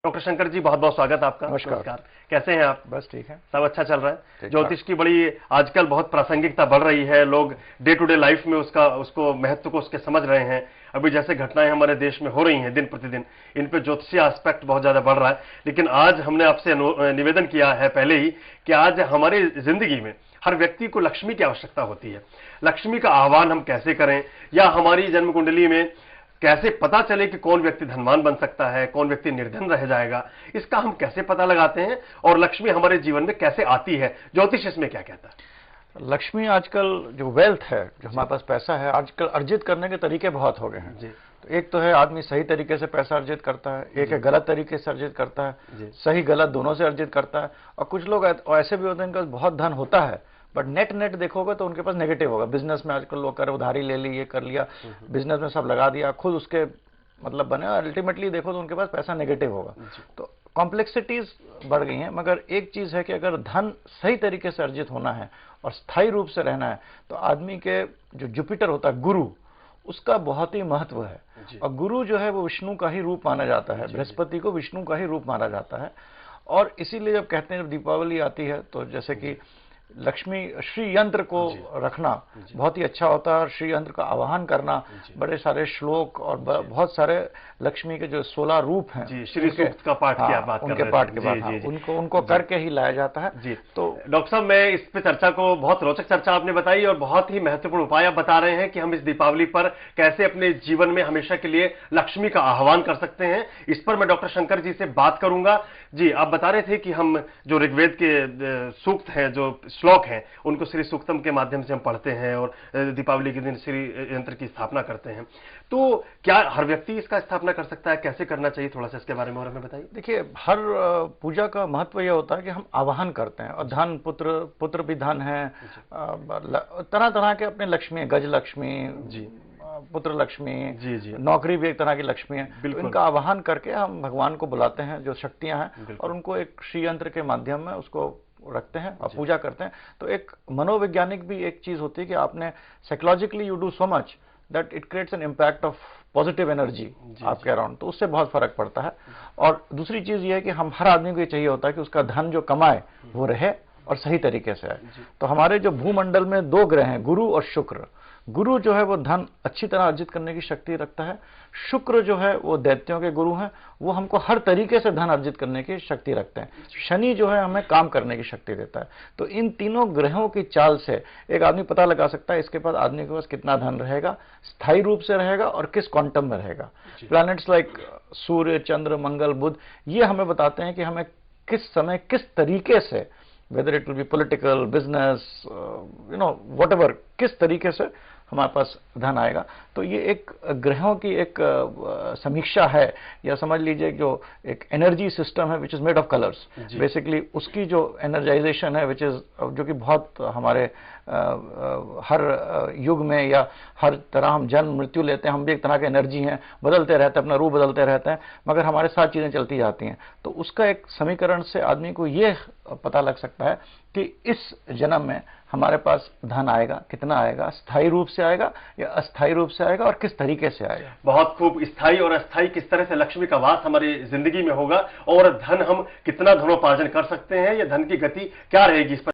Doctor Shankar ji, बहुत बहुत स्वागत आपका। नमस्कार। कैसे हैं आप? बस ठीक है, सब अच्छा चल रहा है। ज्योतिष की बड़ी आजकल बहुत प्रासंगिकता बढ़ रही है, लोग डे टू डे लाइफ में उसको महत्व को उसके समझ रहे हैं। अभी जैसे घटनाएं हमारे देश में हो रही हैं दिन प्रतिदिन, इन पे ज्योतिषीय एस्पेक्ट बहुत ज्यादा बढ़ रहा है। लेकिन आज हमने आपसे निवेदन किया है पहले ही कि आज हमारी जिंदगी में हर व्यक्ति को लक्ष्मी की आवश्यकता होती है। लक्ष्मी का आह्वान हम कैसे करें, या हमारी जन्म कुंडली में कैसे पता चले कि कौन व्यक्ति धनवान बन सकता है, कौन व्यक्ति निर्धन रह जाएगा, इसका हम कैसे पता लगाते हैं और लक्ष्मी हमारे जीवन में कैसे आती है, ज्योतिष इसमें क्या कहता है? लक्ष्मी आजकल जो वेल्थ है, जो हमारे पास पैसा है, आजकल अर्जित करने के तरीके बहुत हो गए हैं जी। तो एक तो है आदमी सही तरीके से पैसा अर्जित करता है, एक है गलत तरीके से अर्जित करता है, सही गलत दोनों से अर्जित करता है। और कुछ लोग ऐसे भी होते हैं जिनके पास बहुत धन होता है, बट नेट देखोगे तो उनके पास नेगेटिव होगा। बिजनेस में आजकल लोग कर उधारी ले ली, ये कर लिया, बिजनेस में सब लगा दिया, खुद उसके मतलब बने, और अल्टीमेटली देखो तो उनके पास पैसा नेगेटिव होगा। तो कॉम्प्लेक्सिटीज बढ़ गई हैं। मगर एक चीज है कि अगर धन सही तरीके से अर्जित होना है और स्थायी रूप से रहना है, तो आदमी के जो जुपिटर होता है गुरु, उसका बहुत ही महत्व है। और गुरु जो है वो विष्णु का ही रूप माना जाता है, बृहस्पति को विष्णु का ही रूप माना जाता है। और इसीलिए जब कहते हैं जब दीपावली आती है तो जैसे कि लक्ष्मी श्री यंत्र को रखना बहुत ही अच्छा होता है, और श्री यंत्र का आवाहन करना, बड़े सारे श्लोक और बहुत सारे लक्ष्मी के जो 16 रूप हैं, श्री सूक्त का पाठ की बात उनके पाठ के बाद उनको करके ही लाया जाता है जी। तो डॉक्टर साहब, मैं इस पे चर्चा को, बहुत रोचक चर्चा आपने बताई और बहुत ही महत्वपूर्ण उपाय आप बता रहे हैं कि हम इस दीपावली पर कैसे अपने जीवन में हमेशा के लिए लक्ष्मी का आह्वान कर सकते हैं। इस पर मैं डॉक्टर शंकर जी से बात करूंगा जी। आप बता रहे थे कि हम जो ऋग्वेद के सूक्त हैं, जो श्लोक हैं, उनको श्री सूक्तम के माध्यम से हम पढ़ते हैं और दीपावली के दिन श्री यंत्र की स्थापना करते हैं। तो क्या हर व्यक्ति इसका स्थापना कर सकता है? कैसे करना चाहिए, थोड़ा सा इसके बारे में और हमें बताइए। देखिए, हर पूजा का महत्व यह होता है कि हम आवाहन करते हैं, और धन, पुत्र भी धन है, तरह तरह के अपने लक्ष्मी, गज लक्ष्मी जी, पुत्र लक्ष्मी जी, नौकरी भी एक तरह की लक्ष्मी है। तो इनका आवाहन करके हम भगवान को बुलाते हैं, जो शक्तियां हैं, और उनको एक श्री यंत्र के माध्यम में उसको रखते हैं और पूजा करते हैं। तो एक मनोवैज्ञानिक भी एक चीज होती है कि आपने psychologically you do so much that it creates an impact of positive energy आपके अराउंड, तो उससे बहुत फर्क पड़ता है। और दूसरी चीज ये है कि हम हर आदमी को ये चाहिए होता है कि उसका धन जो कमाए वो रहे और सही तरीके से आए। तो हमारे जो भूमंडल में 2 ग्रह हैं, गुरु और शुक्र। गुरु जो है वो धन अच्छी तरह अर्जित करने की शक्ति रखता है। शुक्र जो है वो दैत्यों के गुरु हैं, वो हमको हर तरीके से धन अर्जित करने की शक्ति रखते हैं। शनि जो है हमें काम करने की शक्ति देता है। तो इन तीनों ग्रहों की चाल से एक आदमी पता लगा सकता है इसके पास, आदमी के पास कितना धन रहेगा, स्थायी रूप से रहेगा और किस क्वांटम में रहेगा। प्लैनेट्स लाइक सूर्य, चंद्र, मंगल, बुध, ये हमें बताते हैं कि हमें किस समय किस तरीके से, whether it will be political, business, whatever, किस तरीके से हमारे पास धन आएगा। तो ये एक ग्रहों की एक समीक्षा है, या समझ लीजिए जो एक एनर्जी सिस्टम है which is made of colours, basically उसकी जो एनर्जाइजेशन है विच इज, जो कि बहुत हमारे हर युग में या हर तरह हम जन्म मृत्यु लेते हैं, हम भी एक तरह के एनर्जी हैं, बदलते रहते हैं, अपना रूप बदलते रहते हैं, मगर हमारे साथ चीजें चलती जाती हैं। तो उसका एक समीकरण से आदमी को ये पता लग सकता है कि इस जन्म में हमारे पास धन आएगा, कितना आएगा, स्थायी रूप से आएगा या अस्थायी रूप से आएगा, और किस तरीके से आएगा। बहुत खूब। स्थायी और अस्थायी किस तरह से लक्ष्मी का वास हमारी जिंदगी में होगा, और धन हम कितना धनोपार्जन कर सकते हैं, या धन की गति क्या रहेगी, इस पर